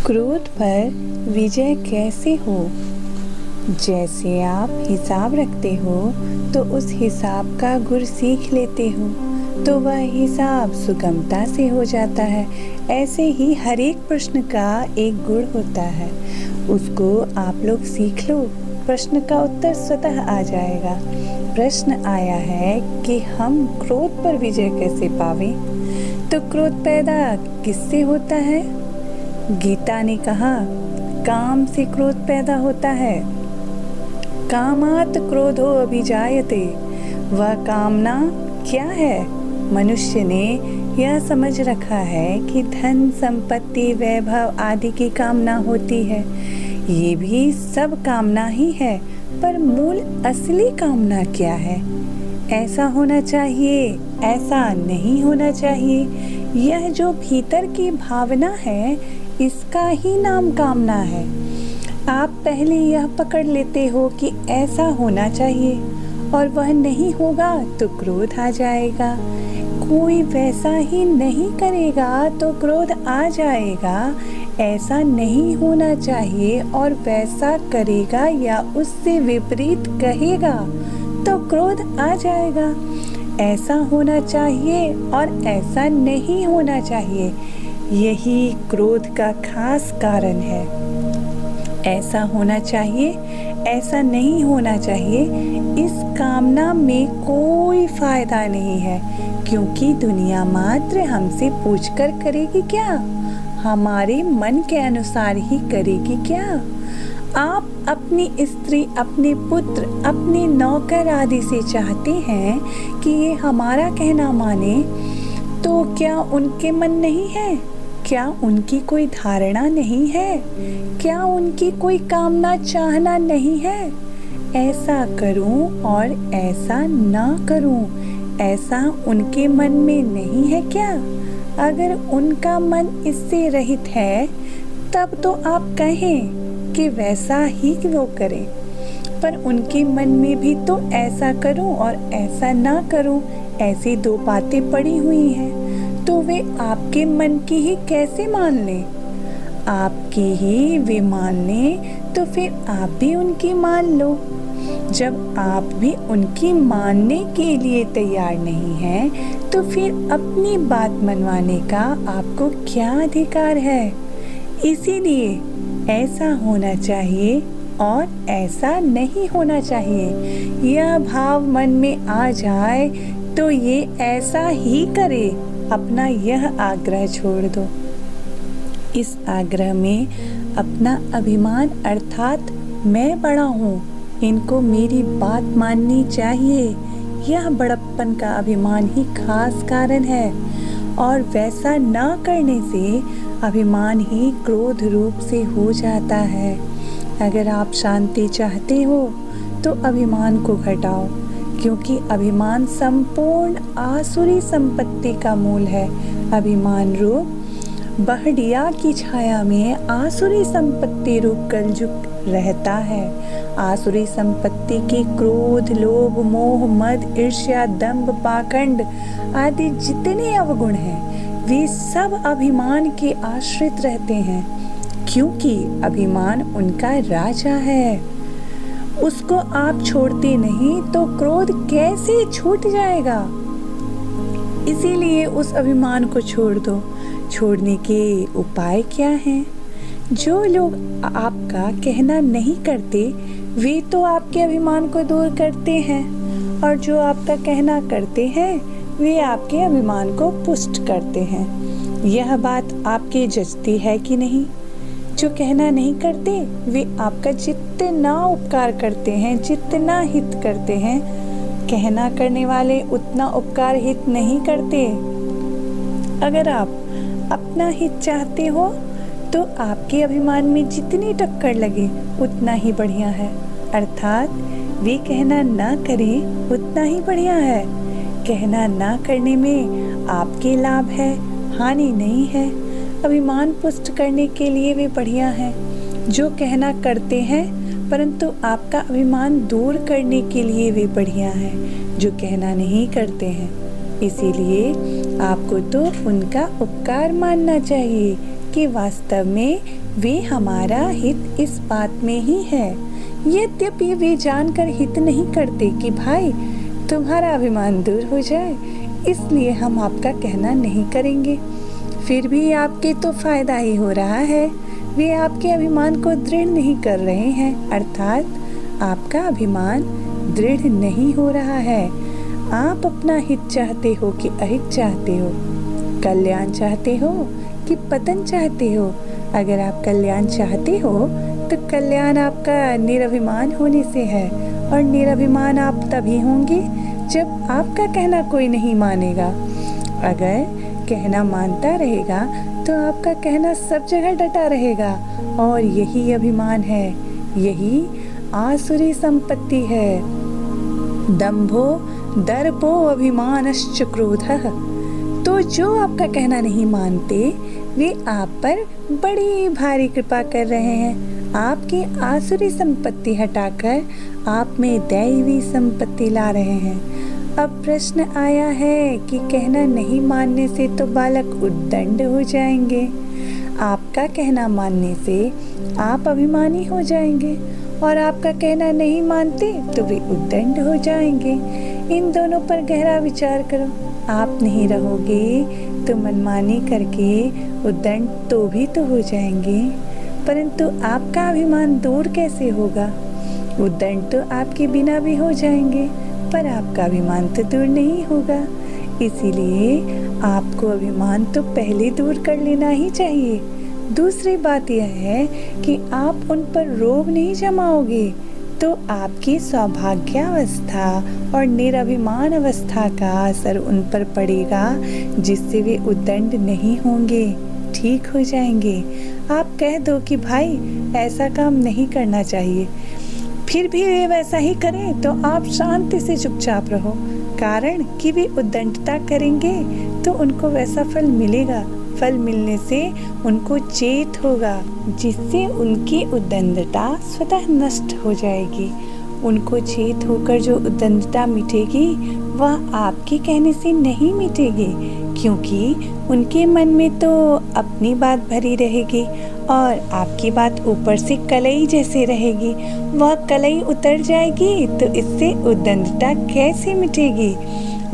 क्रोध पर विजय कैसे हो। जैसे आप हिसाब रखते हो तो उस हिसाब का गुर सीख लेते हो तो वह हिसाब सुगमता से हो जाता है। ऐसे ही हर एक प्रश्न का एक गुण होता है, उसको आप लोग सीख लो, प्रश्न का उत्तर स्वतः आ जाएगा। प्रश्न आया है कि हम क्रोध पर विजय कैसे पावें। तो क्रोध पैदा किससे होता है? गीता ने कहा काम से क्रोध पैदा होता है। कामात् क्रोधो अभिजायते। वह कामना क्या है? मनुष्य ने यह समझ रखा है कि धन संपत्ति वैभव आदि की कामना होती है। ये भी सब कामना ही है, पर मूल असली कामना क्या है? ऐसा होना चाहिए, ऐसा नहीं होना चाहिए, यह जो भीतर की भावना है इसका ही नाम कामना है। आप पहले यह पकड़ लेते हो कि ऐसा होना चाहिए और वह नहीं होगा तो क्रोध आ जाएगा। कोई वैसा ही नहीं करेगा तो क्रोध आ जाएगा। ऐसा नहीं होना चाहिए और वैसा करेगा या उससे विपरीत कहेगा तो क्रोध आ जाएगा। ऐसा होना चाहिए और ऐसा नहीं होना चाहिए, यही क्रोध का खास कारण है। ऐसा होना चाहिए, ऐसा नहीं होना चाहिए, इस कामना में कोई फायदा नहीं है, क्योंकि दुनिया मात्र हमसे पूछकर करेगी क्या? हमारे मन के अनुसार ही करेगी क्या? आप अपनी स्त्री, अपने पुत्र, अपने नौकर आदि से चाहते हैं कि ये हमारा कहना माने, तो क्या उनके मन नहीं है? क्या उनकी कोई धारणा नहीं है? क्या उनकी कोई कामना चाहना नहीं है? ऐसा करूं और ऐसा ना करूं, ऐसा उनके मन में नहीं है क्या? अगर उनका मन इससे रहित है तब तो आप कहें कि वैसा ही वो करें, पर उनके मन में भी तो ऐसा करूं और ऐसा ना करूं, ऐसी दो बातें पड़ी हुई हैं, तो वे आपके मन की ही कैसे मान लें? आपकी ही वे मान लें तो फिर आप भी उनकी मान लो। जब आप भी उनकी मानने के लिए तैयार नहीं हैं, तो फिर अपनी बात मनवाने का आपको क्या अधिकार है? इसीलिए ऐसा होना चाहिए और ऐसा नहीं होना चाहिए, यह भाव मन में आ जाए तो ये ऐसा ही करे। अपना यह आग्रह छोड़ दो। इस आग्रह में अपना अभिमान अर्थात मैं बड़ा हूँ, इनको मेरी बात माननी चाहिए, यह बड़प्पन का अभिमान ही खास कारण है। और वैसा न करने से अभिमान ही क्रोध रूप से हो जाता है। अगर आप शांति चाहते हो तो अभिमान को घटाओ, क्योंकि अभिमान संपूर्ण आसुरी संपत्ति का मूल है। अभिमान रूप बहड़िया की छाया में आसुरी संपत्ति रूप कलजुग रहता है। आसुरी संपत्ति की क्रोध, लोभ, मोह, मद, ईर्ष्या, दंभ, पाखंड आदि जितने अवगुण हैं, वे सब अभिमान के आश्रित रहते हैं, क्योंकि अभिमान उनका राजा है। उसको आप छोड़ते नहीं तो क्रोध कैसे छूट जाएगा? इसीलिए उस अभिमान को छोड़ दो। छोड़ने के उपाय क्या हैं? जो लोग आपका कहना नहीं करते वे तो आपके अभिमान को दूर करते हैं, और जो आपका कहना करते हैं वे आपके अभिमान को पुष्ट करते हैं। यह बात आपके जचती है कि नहीं? जो कहना नहीं करते वे आपका जितना उपकार करते हैं, जितना हित करते हैं, कहना करने वाले उतना उपकार हित नहीं करते। अगर आप अपना हित चाहते हो तो आपके अभिमान में जितनी टक्कर लगे उतना ही बढ़िया है, अर्थात वे कहना ना करें उतना ही बढ़िया है। कहना ना करने में आपके लाभ है, हानि नहीं है। अभिमान पुष्ट करने के लिए वे बढ़िया हैं। जो कहना करते हैं परंतु आपका अभिमान दूर करने के लिए वे बढ़िया हैं, जो कहना नहीं करते हैं। इसीलिए आपको तो उनका उपकार मानना चाहिए कि वास्तव में वे हमारा हित इस बात में ही है। यद्यपि वे जानकर हित नहीं करते कि भाई तुम्हारा अभिमान दूर हो जाए, इसलिए हम आपका कहना नहीं करेंगे। फिर भी आपके तो फायदा ही हो रहा है। वे आपके अभिमान को दृढ़ नहीं कर रहे हैं, अर्थात आपका अभिमान दृढ़ नहीं हो रहा है। आप अपना हित चाहते हो कि अहित चाहते हो, कल्याण चाहते हो कि पतन चाहते हो। अगर आप कल्याण चाहते हो तो कल्याण आपका निरभिमान होने से है, और निरभिमान आप तभी होंगे जब आपका कहना कोई नहीं मानेगा। अगर कहना मानता रहेगा तो आपका कहना सब जगह डटा रहेगा, और यही अभिमान है, यही आसुरी संपत्ति है। दंभो दर्पो अभिमानश्च क्रोधः। तो जो आपका कहना नहीं मानते वे आप पर बड़ी भारी कृपा कर रहे हैं। आपकी आसुरी संपत्ति हटाकर आप में दैवी संपत्ति ला रहे हैं। अब प्रश्न आया है कि कहना नहीं मानने से तो बालक उद्दंड हो जाएंगे, आपका कहना मानने से आप अभिमानी हो जाएंगे, और आपका कहना नहीं मानते तो वे उद्दंड हो जाएंगे। इन दोनों पर गहरा विचार करो। आप नहीं रहोगे तो मनमानी करके उद्दंड तो भी तो हो जाएंगे, परंतु आपका अभिमान दूर कैसे होगा? उद्दंड तो आपके बिना भी हो जाएंगे, पर आपका अभिमान तो दूर नहीं होगा। इसीलिए आपको अभिमान तो पहले दूर कर लेना ही चाहिए। दूसरी बात यह है कि आप उन पर रोब नहीं जमाओगे तो आपकी सौभाग्यावस्था और निरभिमान अवस्था का असर उन पर पड़ेगा, जिससे वे उद्दंड नहीं होंगे, ठीक हो जाएंगे। आप कह दो कि भाई ऐसा काम नहीं करना चाहिए, फिर भी वे वैसा ही करें तो आप शांति से चुपचाप रहो, कारण कि वे उद्दंडता करेंगे तो उनको वैसा फल मिलेगा। फल मिलने से उनको चेत होगा, जिससे उनकी उद्दंडता स्वतः नष्ट हो जाएगी। उनको चेत होकर जो उद्दंडता मिटेगी वह आपके कहने से नहीं मिटेगी, क्योंकि उनके मन में तो अपनी बात भरी रहेगी और आपकी बात ऊपर से कलई जैसे रहेगी। वह कलई उतर जाएगी तो इससे उद्दंडता कैसे मिटेगी?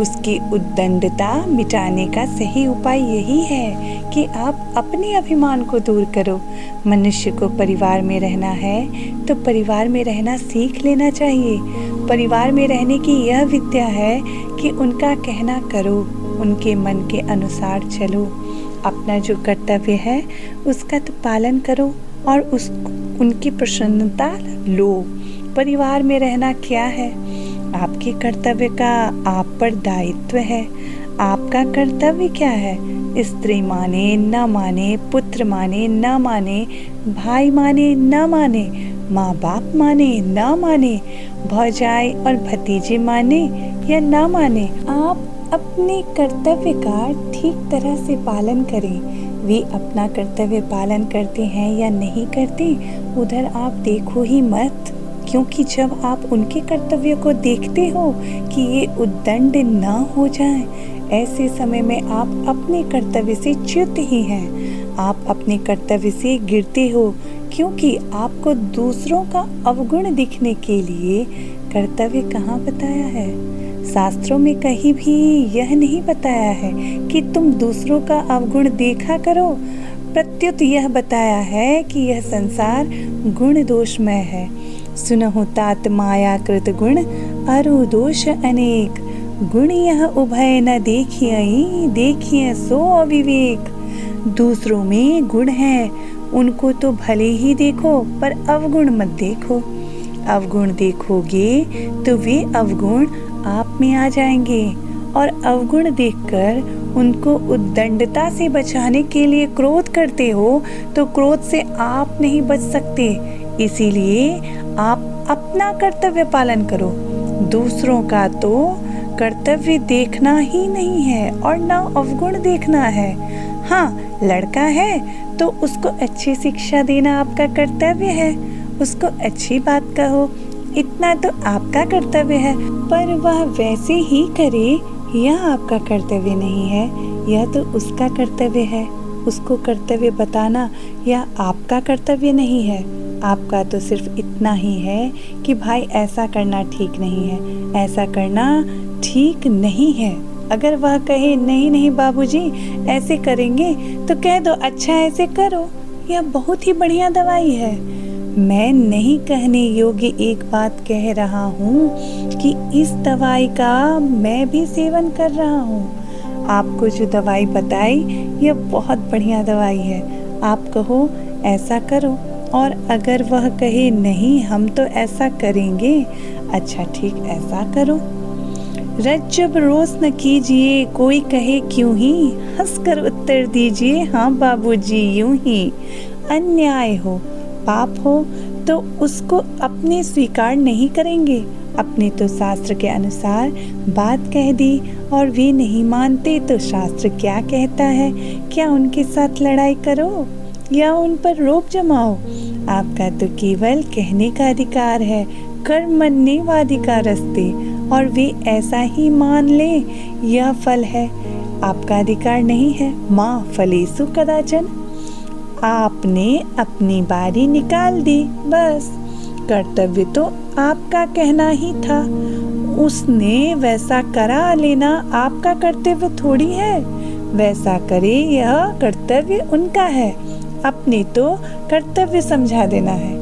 उसकी उद्दंडता मिटाने का सही उपाय यही है कि आप अपने अभिमान को दूर करो। मनुष्य को परिवार में रहना है तो परिवार में रहना सीख लेना चाहिए। परिवार में रहने की यह विद्या है कि उनका कहना करो, उनके मन के अनुसार चलो, अपना जो कर्तव्य है उसका तो पालन करो और उनकी प्रसन्नता लो। परिवार में रहना क्या है? आपके कर्तव्य का आप पर दायित्व है। आपका कर्तव्य क्या है? स्त्री माने न माने, पुत्र माने न माने, भाई माने न माने, माँ बाप माने न माने, भौजाई और भतीजे माने या न माने, आप अपने कर्तव्य का ठीक तरह से पालन करें। वे अपना कर्तव्य पालन करते हैं या नहीं करते, उधर आप देखो ही मत, क्योंकि जब आप उनके कर्तव्य को देखते हो कि ये उद्दंड ना हो जाएं, ऐसे समय में आप अपने कर्तव्य से च्युत ही हैं। आप अपने कर्तव्य से गिरते हो, क्योंकि आपको दूसरों का अवगुण दिखने के लिए कर्तव्य कहाँ बताया है? शास्त्रों में कहीं भी यह नहीं बताया है कि तुम दूसरों का अवगुण देखा करो। प्रत्युत यह बताया है कि यह संसार गुण दोषमय है। सुनहु तात माया कृत गुण, अरु दोष अनेक, गुण यह उभय न देखिए, देखिए सो अविवेक। दूसरों में गुण है, उनको तो भले ही देखो, पर अवगुण मत देखो। अवगुण देखोगे तो वे अवगुण आप में आ जाएंगे, और अवगुण देखकर उनको उद्दंडता से बचाने के लिए क्रोध करते हो तो क्रोध से आप नहीं बच सकते। इसीलिए आप अपना कर्तव्य पालन करो। दूसरों का तो कर्तव्य देखना ही नहीं है और ना अवगुण देखना है। हाँ, लड़का है तो उसको अच्छी शिक्षा देना आपका कर्तव्य है, उसको अच्छी बात कहो, इतना तो आपका कर्तव्य है। पर वह वैसे ही करे यह आपका कर्तव्य नहीं है, यह तो उसका कर्तव्य है। उसको कर्तव्य बताना यह आपका कर्तव्य नहीं है। आपका तो सिर्फ इतना ही है कि भाई ऐसा करना ठीक नहीं है, ऐसा करना ठीक नहीं है। अगर वह कहे नहीं नहीं बाबूजी ऐसे करेंगे, तो कह दो अच्छा ऐसे करो, यह बहुत ही बढ़िया दवाई है। मैं नहीं कहने योग्य एक बात कह रहा हूँ कि इस दवाई का मैं भी सेवन कर रहा हूँ। आपको जो दवाई बताई यह बहुत बढ़िया दवाई है। आप कहो ऐसा करो, और अगर वह कहे नहीं हम तो ऐसा करेंगे, अच्छा ठीक ऐसा करो। रज्जब रोस न कीजिए, कोई कहे क्यों ही, हंसकर उत्तर दीजिए हाँ बाबूजी यूं ही। अन्याय हो पाप हो तो उसको अपने स्वीकार नहीं करेंगे। अपने तो शास्त्र के अनुसार बात कह दी और वे नहीं मानते तो शास्त्र क्या कहता है? क्या उनके साथ लड़ाई करो या उन पर रोप जमाओ? आपका तो केवल कहने का अधिकार है, कर्मण्येवाधिकारस्ते, और वे ऐसा ही मान ले यह फल है। आपका अधिकार नहीं है। माँ फलेषु कदाचन। आपने अपनी बारी निकाल दी, बस। कर्तव्य तो आपका कहना ही था, उसने वैसा करा लेना आपका कर्तव्य थोड़ी है। वैसा करे यह कर्तव्य उनका है, अपने तो कर्तव्य समझा देना है।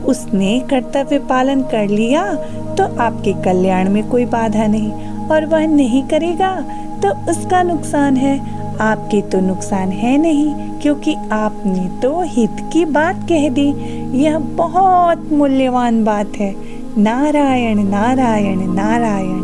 उसने कर्तव्य पालन कर लिया तो आपके कल्याण में कोई बाधा नहीं, और वह नहीं करेगा तो उसका नुकसान है। आपके तो नुकसान है नहीं, क्योंकि आपने तो हित की बात कह दी। यह बहुत मूल्यवान बात है। नारायण नारायण नारायण।